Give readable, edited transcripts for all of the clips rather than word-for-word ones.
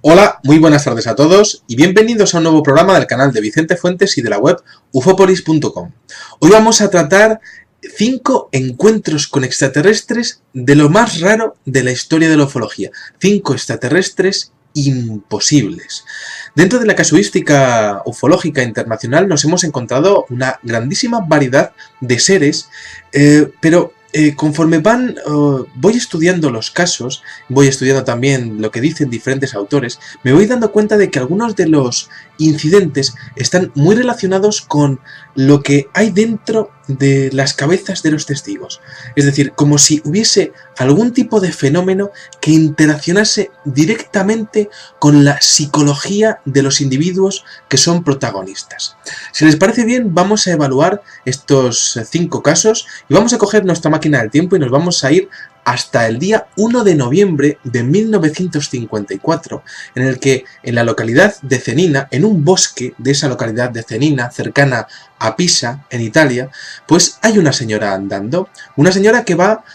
Hola, muy buenas tardes a todos y bienvenidos a un nuevo programa del canal de Vicente Fuentes y de la web ufopolis.com. Hoy vamos a tratar 5 encuentros con extraterrestres de lo más raro de la historia de la ufología. 5 extraterrestres imposibles. Dentro de la casuística ufológica internacional nos hemos encontrado una grandísima variedad de seres, pero conforme voy estudiando los casos, voy estudiando también lo que dicen diferentes autores, me voy dando cuenta de que algunos de los incidentes están muy relacionados con lo que hay dentro de las cabezas de los testigos. Es decir, como si hubiese algún tipo de fenómeno que interaccionase directamente con la psicología de los individuos que son protagonistas. Si les parece bien, vamos a evaluar estos 5 casos y vamos a coger nuestra máquina del tiempo y nos vamos a ir hasta el día 1 de noviembre de 1954, en el que en la localidad de Cenina, en un bosque de esa localidad de Cenina, cercana a Pisa, en Italia, pues hay una señora andando, una señora que va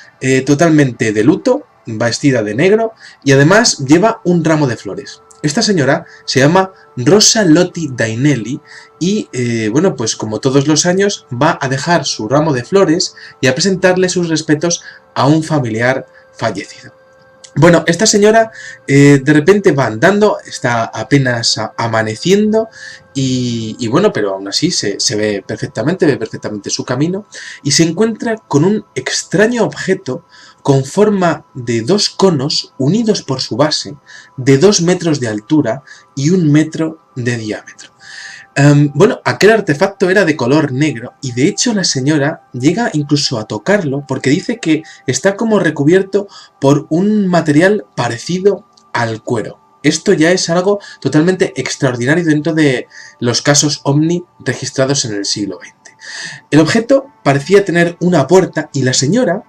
totalmente de luto, va vestida de negro y además lleva un ramo de flores. Esta señora se llama Rosa Lotti Dainelli y, bueno, pues como todos los años va a dejar su ramo de flores y a presentarle sus respetos a un familiar fallecido. Bueno, esta señora de repente va andando, está apenas amaneciendo y bueno, pero aún así se ve perfectamente su camino y se encuentra con un extraño objeto con forma de 2 conos unidos por su base, de 2 metros de altura y 1 metro de diámetro. Bueno, aquel artefacto era de color negro y de hecho la señora llega incluso a tocarlo porque dice que está como recubierto por un material parecido al cuero. Esto ya es algo totalmente extraordinario dentro de los casos OVNI registrados en el siglo XX. El objeto parecía tener una puerta y la señora,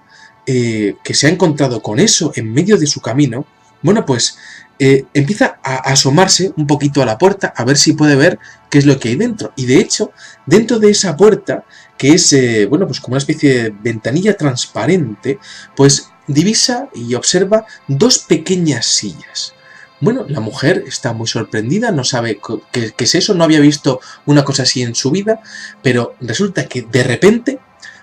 que se ha encontrado con eso en medio de su camino, bueno, pues empieza a asomarse un poquito a la puerta a ver si puede ver qué es lo que hay dentro. Y de hecho, dentro de esa puerta, que es, bueno, pues como una especie de ventanilla transparente, pues divisa y observa 2 pequeñas sillas. Bueno, la mujer está muy sorprendida, no sabe qué es eso, no había visto una cosa así en su vida, pero resulta que de repente,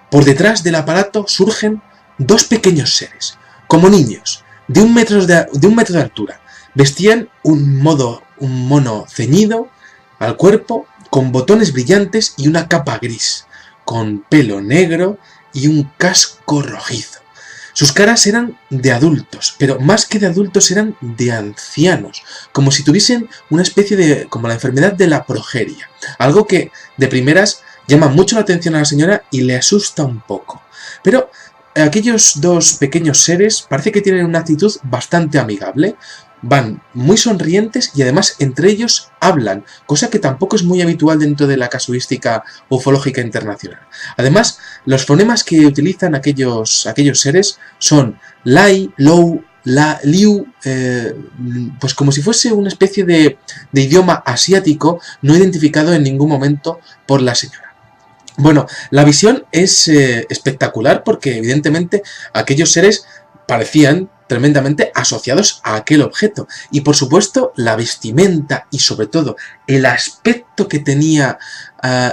por detrás del aparato surgen 2 pequeños seres, como niños, de 1 metro de altura. Vestían un mono ceñido al cuerpo, con botones brillantes y una capa gris, con pelo negro y un casco rojizo. Sus caras eran de adultos, pero más que de adultos eran de ancianos, como si tuviesen una especie de, como la enfermedad de la progeria, algo que de primeras llama mucho la atención a la señora y le asusta un poco. Pero aquellos 2 pequeños seres parece que tienen una actitud bastante amigable, van muy sonrientes y además entre ellos hablan, cosa que tampoco es muy habitual dentro de la casuística ufológica internacional. Además, los fonemas que utilizan aquellos seres son Lai, Lou, La, Liu, pues como si fuese una especie de idioma asiático no identificado en ningún momento por la señora. Bueno, la visión es espectacular porque evidentemente aquellos seres parecían tremendamente asociados a aquel objeto y por supuesto la vestimenta y sobre todo el aspecto que tenía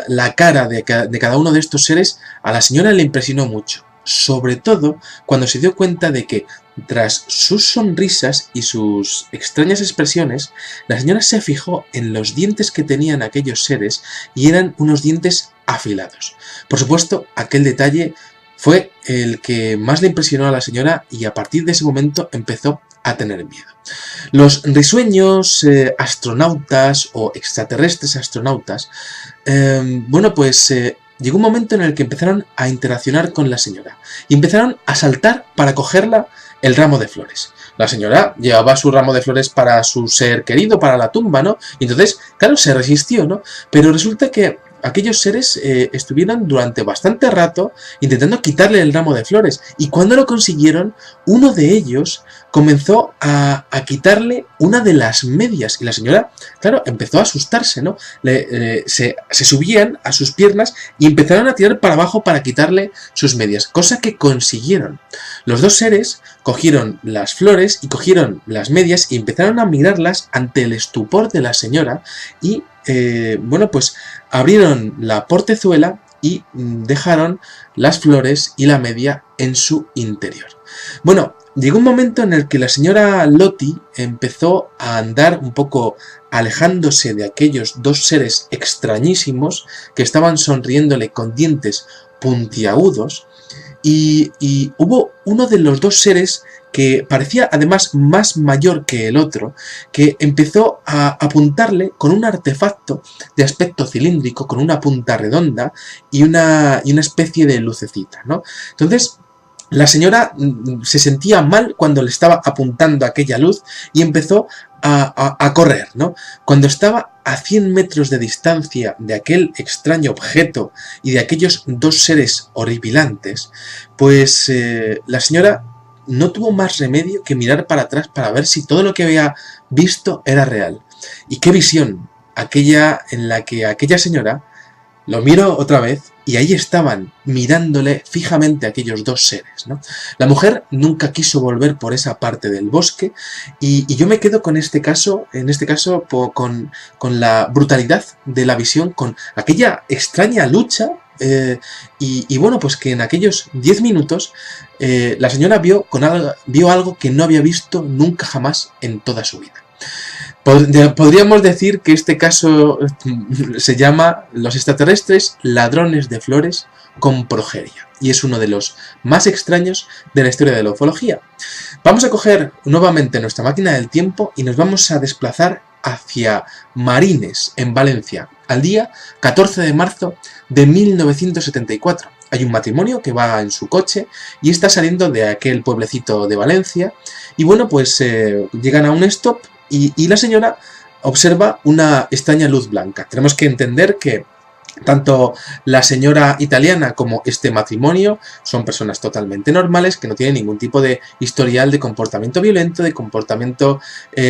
la cara de cada uno de estos seres a la señora le impresionó mucho, sobre todo cuando se dio cuenta de que tras sus sonrisas y sus extrañas expresiones, la señora se fijó en los dientes que tenían aquellos seres y eran unos dientes afilados. Por supuesto, aquel detalle fue el que más le impresionó a la señora y a partir de ese momento empezó a tener miedo. Los risueños astronautas o extraterrestres astronautas, bueno, pues llegó un momento en el que empezaron a interaccionar con la señora y empezaron a saltar para cogerla el ramo de flores. La señora llevaba su ramo de flores para su ser querido, para la tumba, ¿no? Y entonces, claro, se resistió, ¿no? Pero resulta que aquellos seres estuvieron durante bastante rato intentando quitarle el ramo de flores, y cuando lo consiguieron, uno de ellos comenzó a quitarle una de las medias, y la señora, claro, empezó a asustarse, ¿no? Se subían a sus piernas y empezaron a tirar para abajo para quitarle sus medias, cosa que consiguieron. Los dos seres cogieron las flores y cogieron las medias y empezaron a mirarlas ante el estupor de la señora y, bueno, pues abrieron la portezuela y dejaron las flores y la media en su interior. Bueno, llegó un momento en el que la señora Lottie empezó a andar un poco alejándose de aquellos dos seres extrañísimos que estaban sonriéndole con dientes puntiagudos, y hubo uno de los dos seres que parecía además más mayor que el otro, que empezó a apuntarle con un artefacto de aspecto cilíndrico, con una punta redonda y una especie de lucecita, ¿no? Entonces, la señora se sentía mal cuando le estaba apuntando aquella luz y empezó a correr, ¿no? Cuando estaba a 100 metros de distancia de aquel extraño objeto y de aquellos dos seres horripilantes, pues la señora no tuvo más remedio que mirar para atrás para ver si todo lo que había visto era real. Y qué visión, aquella en la que aquella señora lo miró otra vez y ahí estaban mirándole fijamente aquellos dos seres, ¿no? La mujer nunca quiso volver por esa parte del bosque y yo me quedo con este caso, con la brutalidad de la visión, con aquella extraña lucha y bueno, pues que en aquellos 10 minutos la señora vio algo que no había visto nunca jamás en toda su vida. Podríamos decir que este caso se llama Los extraterrestres ladrones de flores con progeria, y es uno de los más extraños de la historia de la ufología. Vamos a coger nuevamente nuestra máquina del tiempo y nos vamos a desplazar hacia Marines, en Valencia, al día 14 de marzo de 1974. Hay un matrimonio que va en su coche y está saliendo de aquel pueblecito de Valencia, y bueno, pues llegan a un stop. Y la señora observa una extraña luz blanca. Tenemos que entender que tanto la señora italiana como este matrimonio son personas totalmente normales, que no tienen ningún tipo de historial de comportamiento violento, de comportamiento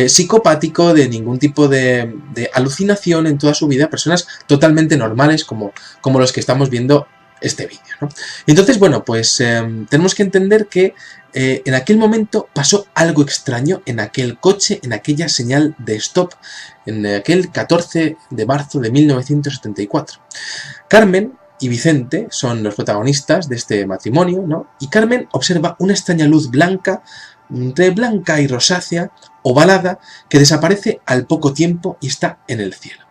psicopático, de ningún tipo de alucinación en toda su vida. Personas totalmente normales como los que estamos viendo este vídeo, ¿no? Entonces, bueno, pues tenemos que entender que en aquel momento pasó algo extraño en aquel coche, en aquella señal de stop, en aquel 14 de marzo de 1974. Carmen y Vicente son los protagonistas de este matrimonio, ¿no? Y Carmen observa una extraña luz blanca, entre blanca y rosácea, ovalada, que desaparece al poco tiempo y está en el cielo.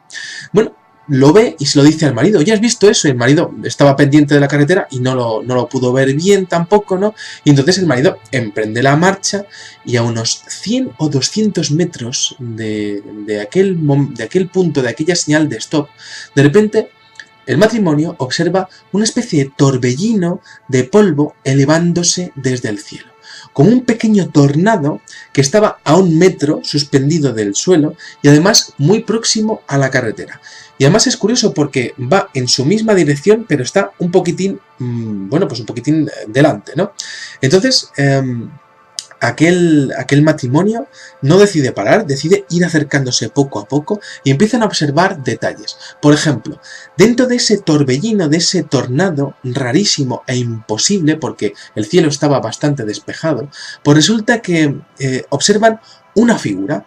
Bueno, lo ve y se lo dice al marido. ¿Ya has visto eso? Y el marido estaba pendiente de la carretera y no lo pudo ver bien tampoco, ¿no? Y entonces el marido emprende la marcha y a unos 100 o 200 metros de aquel punto, de aquella señal de stop, de repente el matrimonio observa una especie de torbellino de polvo elevándose desde el cielo, como un pequeño tornado que estaba a 1 metro suspendido del suelo y además muy próximo a la carretera. Y además es curioso porque va en su misma dirección, pero está un poquitín, bueno, pues un poquitín delante, ¿no? Entonces, aquel matrimonio no decide parar, decide ir acercándose poco a poco y empiezan a observar detalles. Por ejemplo, dentro de ese torbellino, de ese tornado rarísimo e imposible, porque el cielo estaba bastante despejado, pues resulta que observan una figura,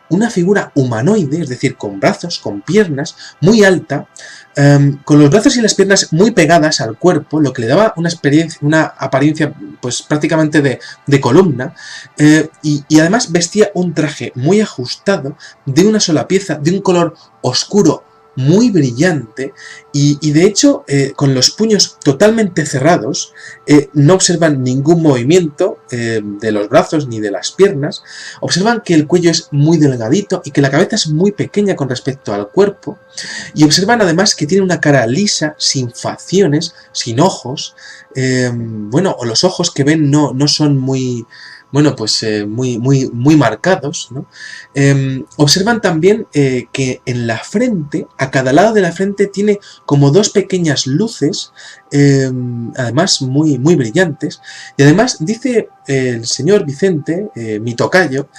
una figura humanoide, es decir, con brazos, con piernas, muy alta, con los brazos y las piernas muy pegadas al cuerpo, lo que le daba una apariencia pues prácticamente de columna, y además vestía un traje muy ajustado, de una sola pieza, de un color oscuro, muy brillante, y de hecho con los puños totalmente cerrados, no observan ningún movimiento de los brazos ni de las piernas. Observan que el cuello es muy delgadito y que la cabeza es muy pequeña con respecto al cuerpo, y observan además que tiene una cara lisa, sin facciones, sin ojos, bueno, o los ojos que ven no son muy bueno, pues muy marcados, ¿no? Observan también que en la frente, a cada lado de la frente, tiene como dos pequeñas luces, además muy brillantes, y además dice el señor Vicente, mi tocayo,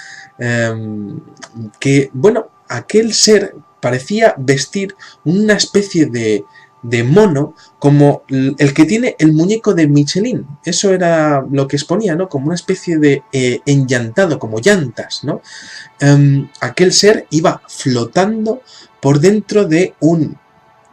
que, bueno, aquel ser parecía vestir una especie de mono como el que tiene el muñeco de Michelin. Eso era lo que exponía, ¿no? Como una especie de enllantado, como llantas, ¿no? Aquel ser iba flotando por dentro de un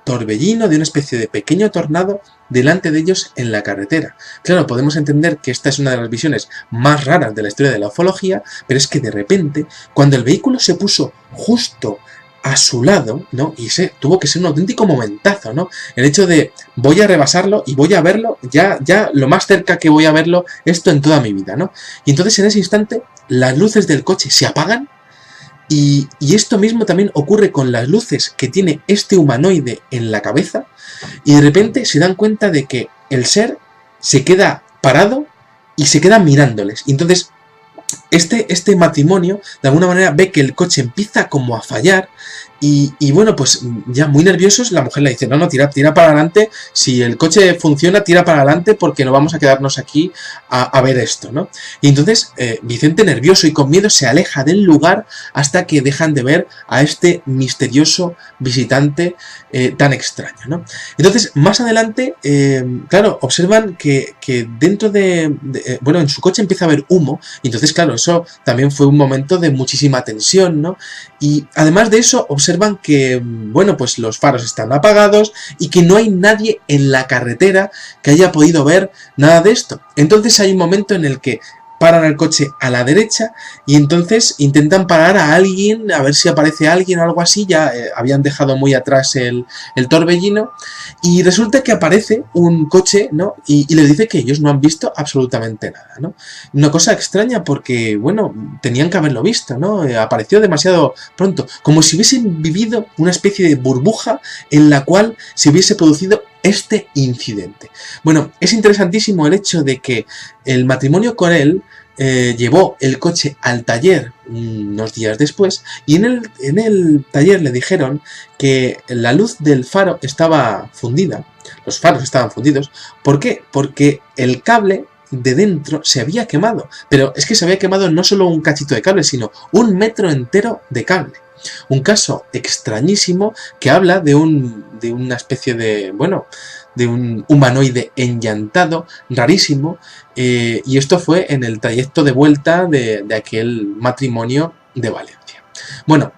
torbellino, de una especie de pequeño tornado delante de ellos en la carretera. Claro, podemos entender que esta es una de las visiones más raras de la historia de la ufología, pero es que de repente, cuando el vehículo se puso justo a su lado, ¿no? Y tuvo que ser un auténtico momentazo, ¿no? El hecho de voy a rebasarlo y voy a verlo, ya lo más cerca que voy a verlo esto en toda mi vida, ¿no? Y entonces en ese instante las luces del coche se apagan y esto mismo también ocurre con las luces que tiene este humanoide en la cabeza y de repente se dan cuenta de que el ser se queda parado y se queda mirándoles. Y entonces este matrimonio de alguna manera ve que el coche empieza como a fallar y bueno, pues ya muy nerviosos, la mujer le dice, no, tira para adelante, si el coche funciona, tira para adelante porque no vamos a quedarnos aquí a ver esto, ¿no? Y entonces Vicente, nervioso y con miedo, se aleja del lugar hasta que dejan de ver a este misterioso visitante tan extraño, ¿no? Entonces, más adelante, claro, observan que dentro bueno, en su coche empieza a haber humo, y entonces, claro, eso también fue un momento de muchísima tensión, ¿no? Y además de eso, observan que, bueno, pues los faros están apagados y que no hay nadie en la carretera que haya podido ver nada de esto. Entonces hay un momento en el que paran el coche a la derecha y entonces intentan parar a alguien, a ver si aparece alguien o algo así, ya habían dejado muy atrás el torbellino y resulta que aparece un coche, ¿no? Y les dice que ellos no han visto absolutamente nada, ¿no? Una cosa extraña porque, bueno, tenían que haberlo visto, ¿no? Apareció demasiado pronto, como si hubiesen vivido una especie de burbuja en la cual se hubiese producido este incidente. Bueno, es interesantísimo el hecho de que el matrimonio Corell llevó el coche al taller unos días después y en el taller le dijeron que la luz del faro estaba fundida, los faros estaban fundidos. ¿Por qué? Porque el cable de dentro se había quemado, pero es que se había quemado no solo un cachito de cable, sino un metro entero de cable. Un caso extrañísimo que habla de una especie de, bueno, de un humanoide enllantado, rarísimo, y esto fue en el trayecto de vuelta de aquel matrimonio de Valencia. Bueno,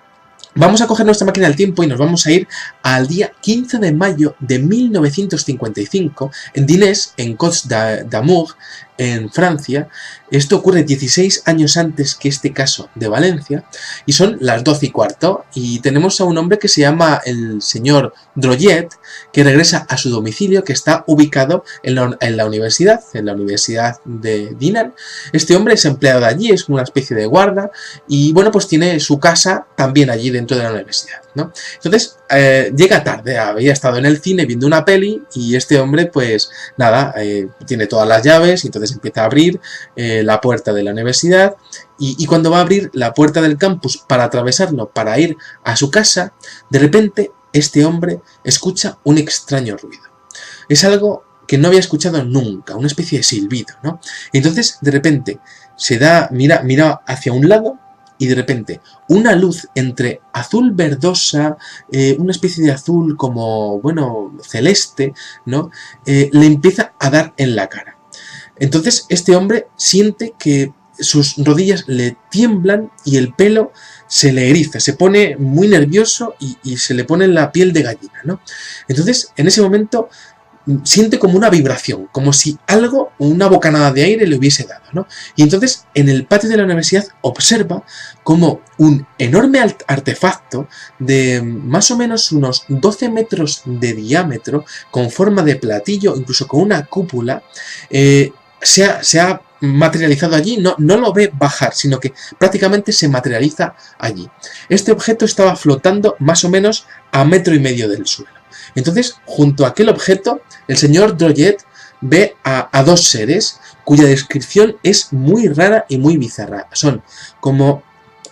vamos a coger nuestra máquina del tiempo y nos vamos a ir al día 15 de mayo de 1955 en Dinés, en Côtes d'Amour, en Francia. Esto ocurre 16 años antes que este caso de Valencia y son las 12:15 y tenemos a un hombre que se llama el señor Droyet, que regresa a su domicilio que está ubicado en la universidad de Dinan. Este hombre es empleado de allí, es una especie de guarda y bueno, pues tiene su casa también allí dentro de la universidad, ¿no? Entonces llega tarde, había estado en el cine viendo una peli y este hombre pues nada, tiene todas las llaves y entonces empieza a abrir la puerta de la universidad y cuando va a abrir la puerta del campus para atravesarlo, para ir a su casa, de repente este hombre escucha un extraño ruido. Es algo que no había escuchado nunca, una especie de silbido, ¿no? Entonces de repente mira hacia un lado y de repente una luz entre azul verdosa, una especie de azul como, bueno, celeste, ¿no? Le empieza a dar en la cara. Entonces este hombre siente que sus rodillas le tiemblan y el pelo se le eriza, se pone muy nervioso y se le pone la piel de gallina, ¿no? Entonces en ese momento siente como una vibración, como si algo, una bocanada de aire le hubiese dado, ¿no? Y entonces en el patio de la universidad observa como un enorme artefacto de más o menos unos 12 metros de diámetro, con forma de platillo, incluso con una cúpula, se ha materializado allí, no lo ve bajar, sino que prácticamente se materializa allí. Este objeto estaba flotando más o menos a 1,5 metros del suelo. Entonces, junto a aquel objeto, el señor Droyet ve a dos seres cuya descripción es muy rara y muy bizarra. Son como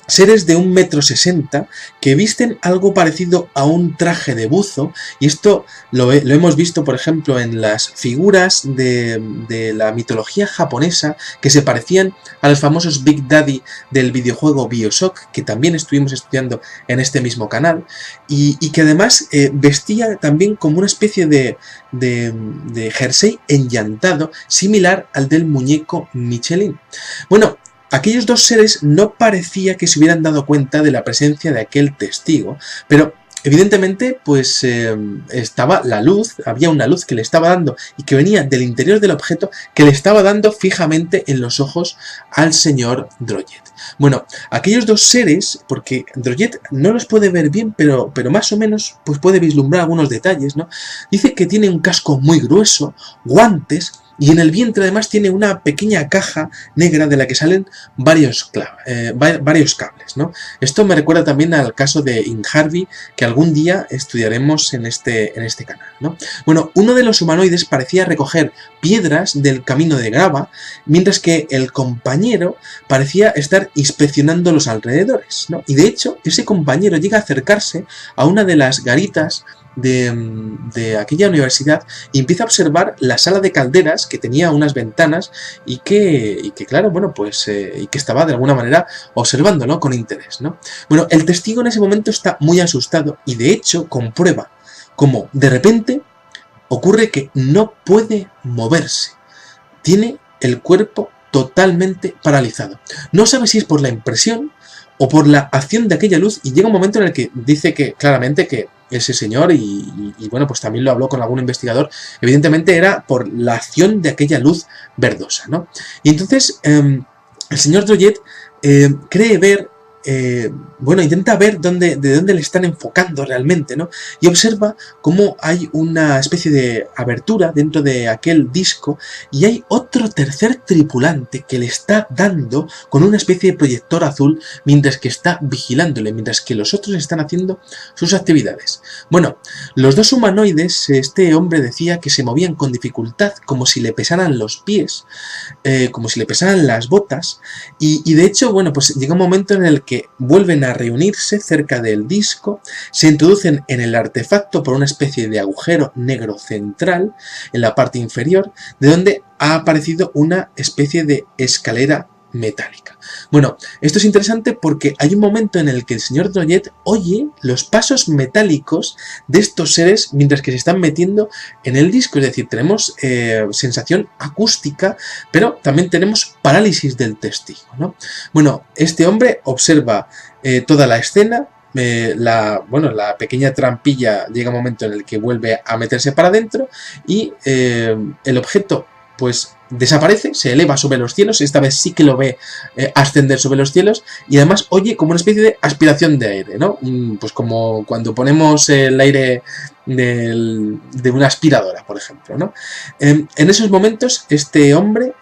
seres de 1,60 m que visten algo parecido a un traje de buzo, y esto lo hemos visto, por ejemplo, en las figuras de la mitología japonesa que se parecían a los famosos Big Daddy del videojuego BioShock, que también estuvimos estudiando en este mismo canal, y que además vestía también como una especie de jersey enllantado, similar al del muñeco Michelin. Bueno, aquellos dos seres no parecía que se hubieran dado cuenta de la presencia de aquel testigo, pero evidentemente pues estaba la luz, había una luz que le estaba dando y que venía del interior del objeto, que le estaba dando fijamente en los ojos al señor Drojet. Bueno, aquellos dos seres, porque Drojet no los puede ver bien, pero más o menos pues puede vislumbrar algunos detalles, ¿no? Dice que tiene un casco muy grueso, guantes, y en el vientre además tiene una pequeña caja negra de la que salen varios cables, ¿no? Esto me recuerda también al caso de Inharvie, que algún día estudiaremos en este canal, ¿no? Bueno, uno de los humanoides parecía recoger piedras del camino de grava, mientras que el compañero parecía estar inspeccionando los alrededores, ¿no? Y de hecho, ese compañero llega a acercarse a una de las garitas de aquella universidad y empieza a observar la sala de calderas, que tenía unas ventanas y que claro, bueno, pues y que estaba de alguna manera observando, ¿no?, con interés, ¿no? Bueno, el testigo en ese momento está muy asustado y de hecho comprueba como de repente ocurre que no puede moverse, tiene el cuerpo totalmente paralizado. No sabe si es por la impresión o por la acción de aquella luz, y llega un momento en el que dice que claramente que ese señor, y bueno, pues también lo habló con algún investigador, evidentemente era por la acción de aquella luz verdosa, ¿no? Y entonces el señor Drojet cree ver, bueno, intenta ver de dónde le están enfocando realmente, ¿no? Y observa cómo hay una especie de abertura dentro de aquel disco y hay otro tercer tripulante que le está dando con una especie de proyector azul mientras que está vigilándole, mientras que los otros están haciendo sus actividades. Bueno, los dos humanoides, este hombre decía que se movían con dificultad, como si le pesaran los pies, como si le pesaran las botas, y de hecho, bueno, pues llega un momento en el que vuelven a reunirse cerca del disco, se introducen en el artefacto por una especie de agujero negro central en la parte inferior, de donde ha aparecido una especie de escalera metálica. Bueno, esto es interesante porque hay un momento en el que el señor Drojet oye los pasos metálicos de estos seres mientras que se están metiendo en el disco, es decir, tenemos sensación acústica, pero también tenemos parálisis del testigo, ¿no? Bueno, este hombre observa toda la escena. La pequeña trampilla llega un momento en el que vuelve a meterse para adentro y el objeto pues desaparece, se eleva sobre los cielos, esta vez sí que lo ve ascender sobre los cielos, y además oye como una especie de aspiración de aire, ¿no? Pues como cuando ponemos el aire de una aspiradora, por ejemplo, ¿no? En esos momentos este hombre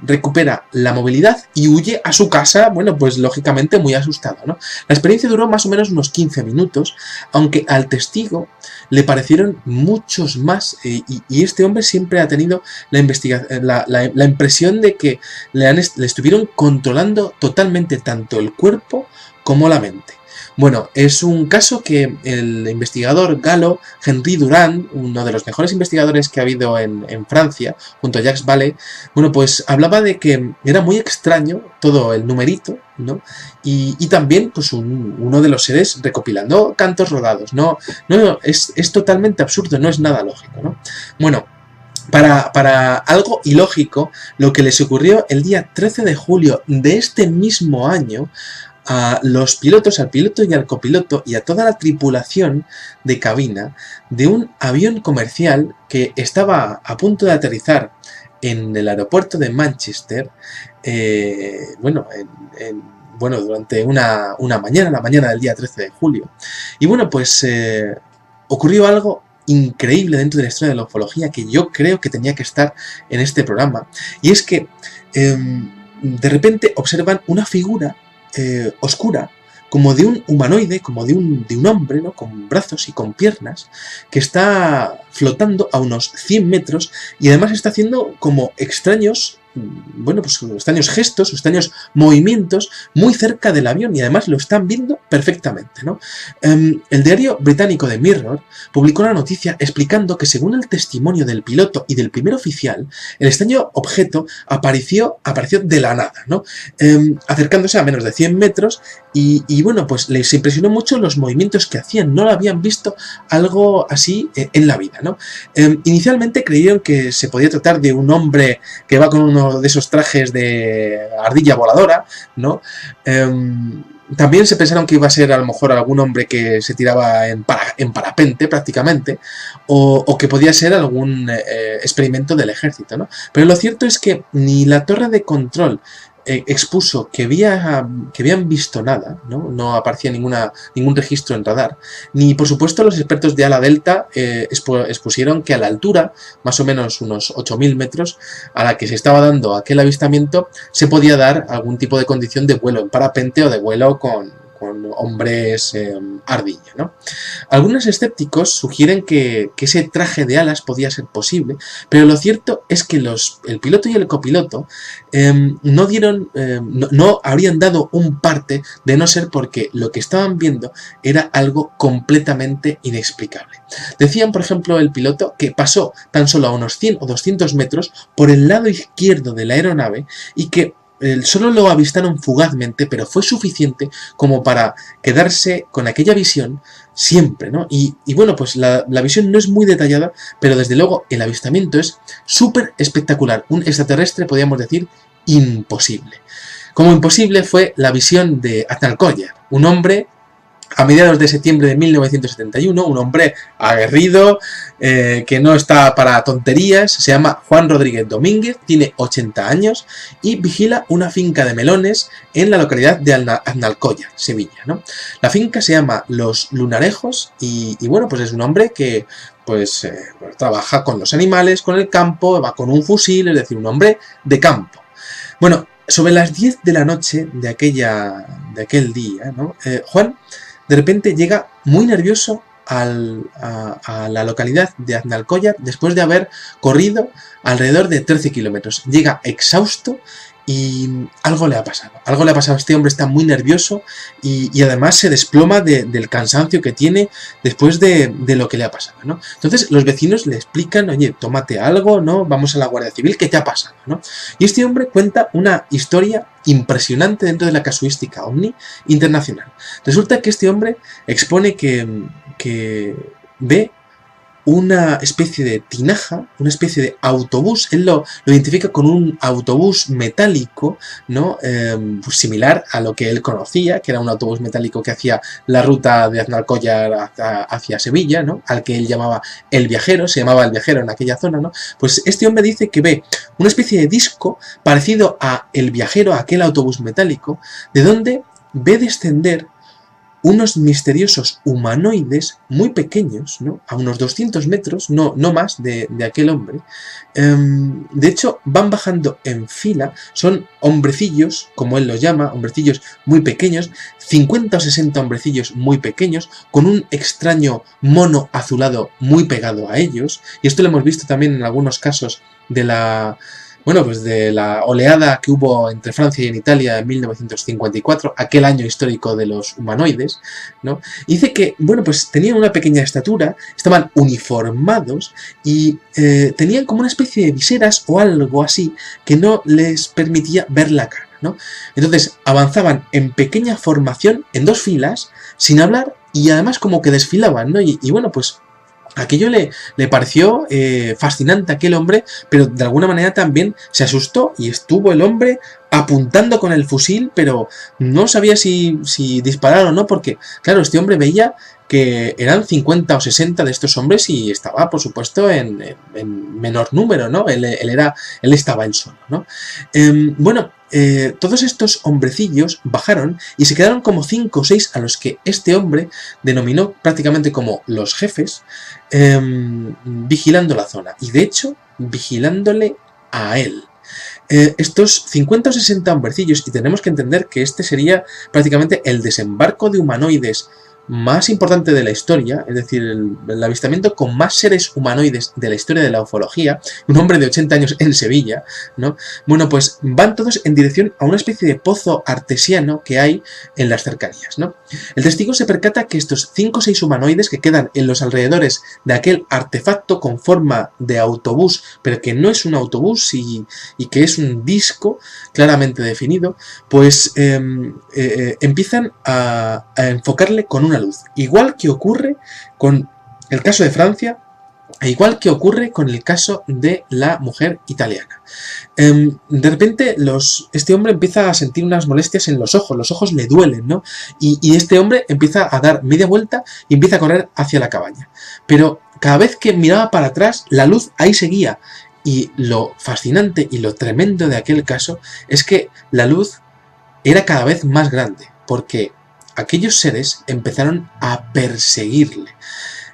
recupera la movilidad y huye a su casa, bueno, pues lógicamente muy asustado, ¿no? La experiencia duró más o menos unos 15 minutos, aunque al testigo le parecieron muchos más, y este hombre siempre ha tenido la impresión de que le estuvieron controlando totalmente tanto el cuerpo como la mente. Bueno, es un caso que el investigador galo Henri Durand, uno de los mejores investigadores que ha habido en Francia, junto a Jacques Vallée, bueno, pues hablaba de que era muy extraño todo el numerito, ¿no? Y también pues uno de los seres recopilando cantos rodados. No, es totalmente absurdo, no es nada lógico, ¿no? Bueno, para algo ilógico, lo que les ocurrió el día 13 de julio de este mismo año a los pilotos, al piloto y al copiloto y a toda la tripulación de cabina de un avión comercial que estaba a punto de aterrizar en el aeropuerto de Manchester, durante una mañana, la mañana del día 13 de julio. Y bueno, pues ocurrió algo increíble dentro de la historia de la ufología que yo creo que tenía que estar en este programa, y es que de repente observan una figura oscura como de un humanoide, como de un hombre, ¿no? Con brazos y con piernas, que está flotando a unos 100 metros y además está haciendo como extraños, bueno, pues extraños gestos, extraños movimientos muy cerca del avión y además lo están viendo perfectamente, ¿no? El diario británico The Mirror publicó una noticia explicando que según el testimonio del piloto y del primer oficial, el extraño objeto apareció de la nada, ¿no? Acercándose a menos de 100 metros y bueno, pues les impresionó mucho los movimientos que hacían, no lo habían visto algo así en la vida, ¿no? Inicialmente creyeron que se podía tratar de un hombre que va con uno de esos trajes de ardilla voladora, ¿no? También se pensaron que iba a ser a lo mejor algún hombre que se tiraba en parapente prácticamente, o que podía ser algún experimento del ejército, ¿no? Pero lo cierto es que ni la torre de control expuso que habían visto nada, no aparecía ningún registro en radar, ni por supuesto los expertos de ala delta expusieron que a la altura, más o menos unos 8.000 metros, a la que se estaba dando aquel avistamiento, se podía dar algún tipo de condición de vuelo en parapente o de vuelo con hombres ardilla, ¿no? Algunos escépticos sugieren que ese traje de alas podía ser posible, pero lo cierto es que el piloto y el copiloto no habrían dado un parte de no ser porque lo que estaban viendo era algo completamente inexplicable. Decían, por ejemplo, el piloto que pasó tan solo a unos 100 o 200 metros por el lado izquierdo de la aeronave y que solo lo avistaron fugazmente, pero fue suficiente como para quedarse con aquella visión siempre, ¿no? Y bueno, pues la visión no es muy detallada, pero desde luego el avistamiento es súper espectacular. Un extraterrestre, podríamos decir, imposible. Como imposible fue la visión de Adnan Koyar, un hombre a mediados de septiembre de 1971, un hombre aguerrido, que no está para tonterías, se llama Juan Rodríguez Domínguez, tiene 80 años y vigila una finca de melones en la localidad de Aznalcóllar, Sevilla, ¿no? La finca se llama Los Lunarejos y bueno, pues es un hombre que pues trabaja con los animales, con el campo, va con un fusil, es decir, un hombre de campo. Bueno, sobre las 10 de la noche de aquel día, ¿no? Juan de repente llega muy nervioso a la localidad de Aznalcóllar después de haber corrido alrededor de 13 kilómetros. Llega exhausto y algo le ha pasado. Algo le ha pasado. Este hombre está muy nervioso y además se desploma del cansancio que tiene después de lo que le ha pasado, ¿no? Entonces los vecinos le explican, oye, tómate algo, ¿no? Vamos a la Guardia Civil, ¿qué te ha pasado, ¿no? Y este hombre cuenta una historia impresionante dentro de la casuística OVNI internacional. Resulta que este hombre expone que ve una especie de tinaja, una especie de autobús. Él lo identifica con un autobús metálico, ¿no? Pues similar a lo que él conocía, que era un autobús metálico que hacía la ruta de Aznalcóllar hacia Sevilla, ¿no? Al que él llamaba El Viajero, se llamaba El Viajero en aquella zona, ¿no? Pues este hombre dice que ve una especie de disco parecido a El Viajero, a aquel autobús metálico, de donde ve descender unos misteriosos humanoides muy pequeños, ¿no? A unos 200 metros, no más de aquel hombre. De hecho, van bajando en fila, son hombrecillos, como él los llama, hombrecillos muy pequeños, 50 o 60 hombrecillos muy pequeños, con un extraño mono azulado muy pegado a ellos, y esto lo hemos visto también en algunos casos de la oleada que hubo entre Francia y en Italia en 1954, aquel año histórico de los humanoides, ¿no? Y dice que, bueno, pues tenían una pequeña estatura, estaban uniformados y tenían como una especie de viseras o algo así que no les permitía ver la cara, ¿no? Entonces avanzaban en pequeña formación, en dos filas, sin hablar y además como que desfilaban, ¿no? Y bueno, pues aquello le pareció fascinante a aquel hombre, pero de alguna manera también se asustó y estuvo el hombre apuntando con el fusil, pero no sabía si disparar o no, porque claro, este hombre veía que eran 50 o 60 de estos hombres y estaba, por supuesto, en menor número, ¿no? Él estaba él solo, ¿no? Todos estos hombrecillos bajaron y se quedaron como 5 o 6 a los que este hombre denominó prácticamente como los jefes, vigilando la zona y de hecho vigilándole a él. Estos 50 o 60 hombrecillos, y tenemos que entender que este sería prácticamente el desembarco de humanoides más importante de la historia, es decir, el avistamiento con más seres humanoides de la historia de la ufología, un hombre de 80 años en Sevilla, ¿no? Bueno, pues van todos en dirección a una especie de pozo artesiano que hay en las cercanías, ¿no? El testigo se percata que estos 5 o 6 humanoides que quedan en los alrededores de aquel artefacto con forma de autobús, pero que no es un autobús y que es un disco claramente definido, pues empiezan a enfocarle con una luz. Igual que ocurre con el caso de Francia, e igual que ocurre con el caso de la mujer italiana. De repente este hombre empieza a sentir unas molestias en los ojos le duelen, ¿no? Y este hombre empieza a dar media vuelta y empieza a correr hacia la cabaña. Pero cada vez que miraba para atrás, la luz ahí seguía. Y lo fascinante y lo tremendo de aquel caso es que la luz era cada vez más grande, porque aquellos seres empezaron a perseguirle.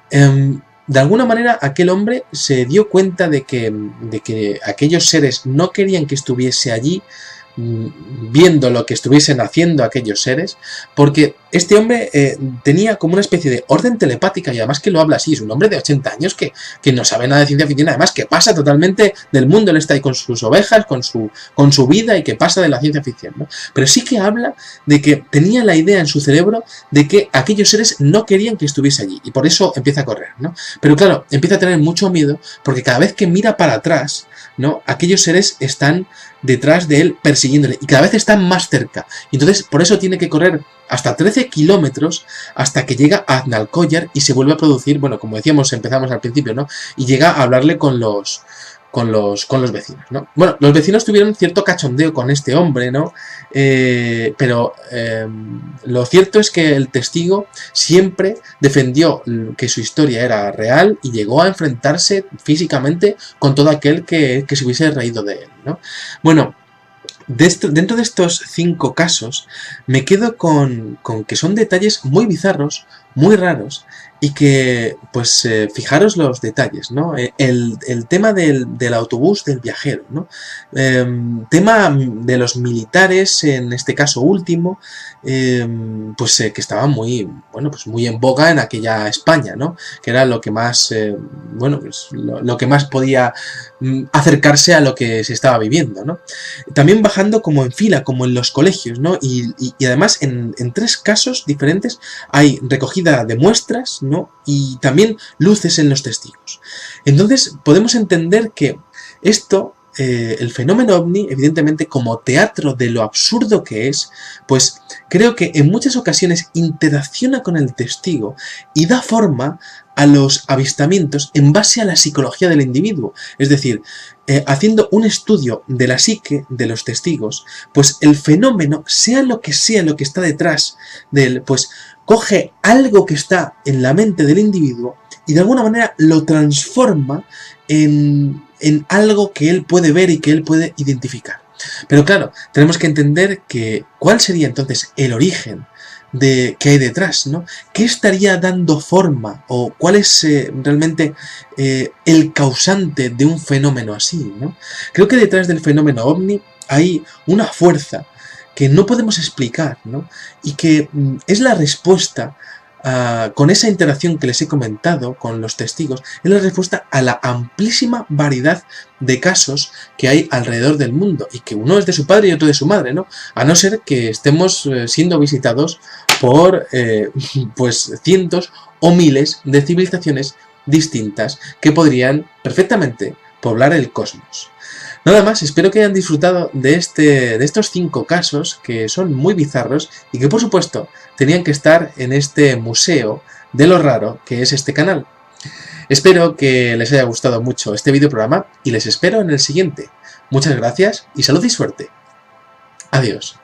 De alguna manera aquel hombre se dio cuenta de que aquellos seres no querían que estuviese allí viendo lo que estuviesen haciendo aquellos seres, porque este hombre tenía como una especie de orden telepática, y además que lo habla así, es un hombre de 80 años que no sabe nada de ciencia ficción, además que pasa totalmente del mundo, él está ahí con sus ovejas, con su vida, y que pasa de la ciencia ficción, ¿no? Pero sí que habla de que tenía la idea en su cerebro de que aquellos seres no querían que estuviese allí, y por eso empieza a correr, ¿no? Pero claro, empieza a tener mucho miedo, porque cada vez que mira para atrás, ¿no?, aquellos seres están detrás de él persiguiéndole y cada vez están más cerca. Y entonces por eso tiene que correr hasta 13 kilómetros hasta que llega a Aznalcóllar y se vuelve a producir, bueno, como decíamos, empezamos al principio, ¿no? Y llega a hablarle con los vecinos, ¿no? Bueno, los vecinos tuvieron cierto cachondeo con este hombre, ¿no? Pero lo cierto es que el testigo siempre defendió que su historia era real y llegó a enfrentarse físicamente con todo aquel que se hubiese reído de él, ¿no? Bueno, dentro de estos 5 casos, me quedo con que son detalles muy bizarros, muy raros, y que, pues, fijaros los detalles, ¿no? El tema del autobús del viajero, ¿no? Tema de los militares, en este caso último, pues que estaba muy, bueno, pues muy en boga en aquella España, ¿no? Que era lo que más, bueno, pues lo que más podía acercarse a lo que se estaba viviendo, ¿no? También bajando como en fila, como en los colegios, ¿no? Y además en 3 casos diferentes hay recogida de muestras, ¿no? Y también luces en los testigos. Entonces podemos entender que esto, el fenómeno ovni, evidentemente como teatro de lo absurdo que es, pues creo que en muchas ocasiones interacciona con el testigo y da forma a los avistamientos en base a la psicología del individuo. Es decir, haciendo un estudio de la psique de los testigos, pues el fenómeno, sea lo que está detrás de él, pues coge algo que está en la mente del individuo y de alguna manera lo transforma en algo que él puede ver y que él puede identificar. Pero claro, tenemos que entender que cuál sería entonces el origen de qué hay detrás, ¿no? ¿Qué estaría dando forma o cuál es realmente el causante de un fenómeno así, ¿no? Creo que detrás del fenómeno ovni hay una fuerza que no podemos explicar, ¿no? Y que es la respuesta con esa interacción que les he comentado con los testigos, es la respuesta a la amplísima variedad de casos que hay alrededor del mundo y que uno es de su padre y otro de su madre, ¿no? A no ser que estemos siendo visitados por pues cientos o miles de civilizaciones distintas que podrían perfectamente poblar el cosmos. Nada más, espero que hayan disfrutado de estos 5 casos que son muy bizarros y que por supuesto tenían que estar en este museo de lo raro que es este canal. Espero que les haya gustado mucho este videoprograma y les espero en el siguiente. Muchas gracias y salud y suerte. Adiós.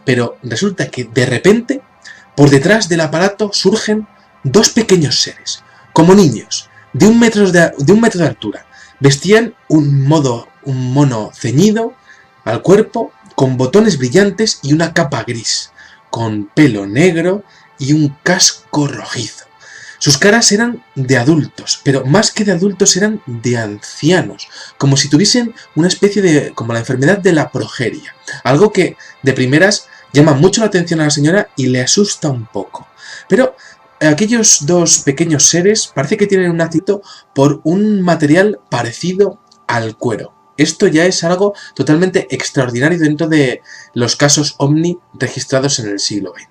pero resulta que de repente, por detrás del aparato surgen dos pequeños seres, como niños, de un metro de altura. Vestían un mono ceñido al cuerpo, con botones brillantes y una capa gris, con pelo negro y un casco rojizo. Sus caras eran de adultos, pero más que de adultos eran de ancianos, como si tuviesen una especie de, como la enfermedad de la progeria, algo que de primeras llama mucho la atención a la señora y le asusta un poco. Pero aquellos dos pequeños seres parece que tienen un acito por un material parecido al cuero. Esto ya es algo totalmente extraordinario dentro de los casos OVNI registrados en el siglo XX.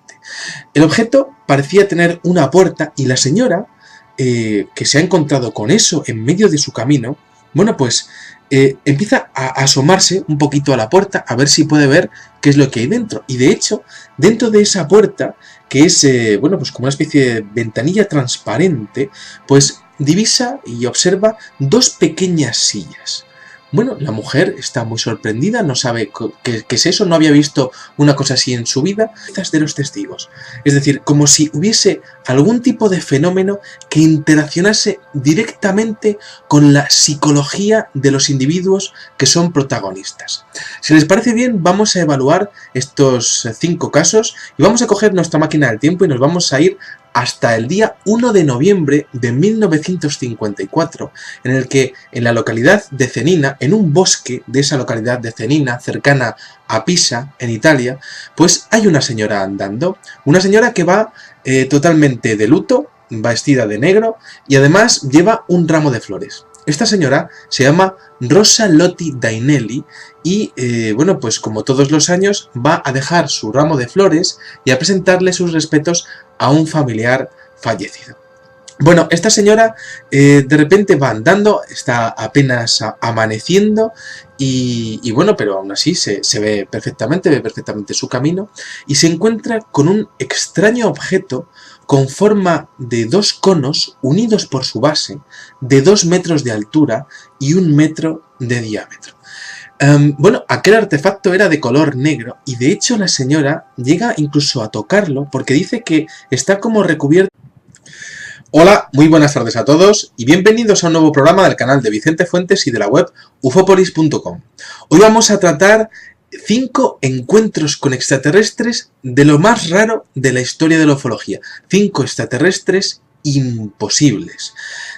El objeto parecía tener una puerta y la señora, que se ha encontrado con eso en medio de su camino, bueno, pues empieza a asomarse un poquito a la puerta a ver si puede ver qué es lo que hay dentro. Y de hecho, dentro de esa puerta, que es, bueno, pues como una especie de ventanilla transparente, pues divisa y observa dos pequeñas sillas. Bueno, la mujer está muy sorprendida, no sabe qué es eso, no había visto una cosa así en su vida. De los testigos. Es decir, como si hubiese algún tipo de fenómeno que interaccionase directamente con la psicología de los individuos que son protagonistas. Si les parece bien, vamos a evaluar estos 5 casos y vamos a coger nuestra máquina del tiempo y nos vamos a ir hasta el día 1 de noviembre de 1954, en el que en la localidad de Cenina, en un bosque de esa localidad de Cenina, cercana a Pisa, en Italia, pues hay una señora andando, una señora que va totalmente de luto, vestida de negro y además lleva un ramo de flores. Esta señora se llama Rosa Lotti Dainelli y, bueno, pues como todos los años va a dejar su ramo de flores y a presentarle sus respetos a un familiar fallecido. Bueno, esta señora de repente va andando, está apenas amaneciendo y bueno, pero aún así ve perfectamente su camino y se encuentra con un extraño objeto con forma de 2 conos unidos por su base, de 2 metros de altura y 1 metro de diámetro. Bueno, aquel artefacto era de color negro y de hecho la señora llega incluso a tocarlo porque dice que está como recubierto. Hola, muy buenas tardes a todos y bienvenidos a un nuevo programa del canal de Vicente Fuentes y de la web ufopolis.com. Hoy vamos a tratar 5 encuentros con extraterrestres de lo más raro de la historia de la ufología. 5 extraterrestres imposibles.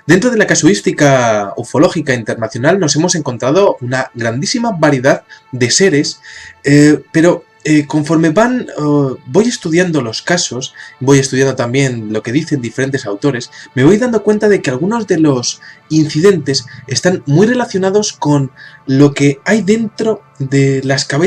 Dentro de la casuística ufológica internacional nos hemos encontrado una grandísima variedad de seres, pero conforme voy estudiando los casos, voy estudiando también lo que dicen diferentes autores, me voy dando cuenta de que algunos de los incidentes están muy relacionados con lo que hay dentro de las cabezas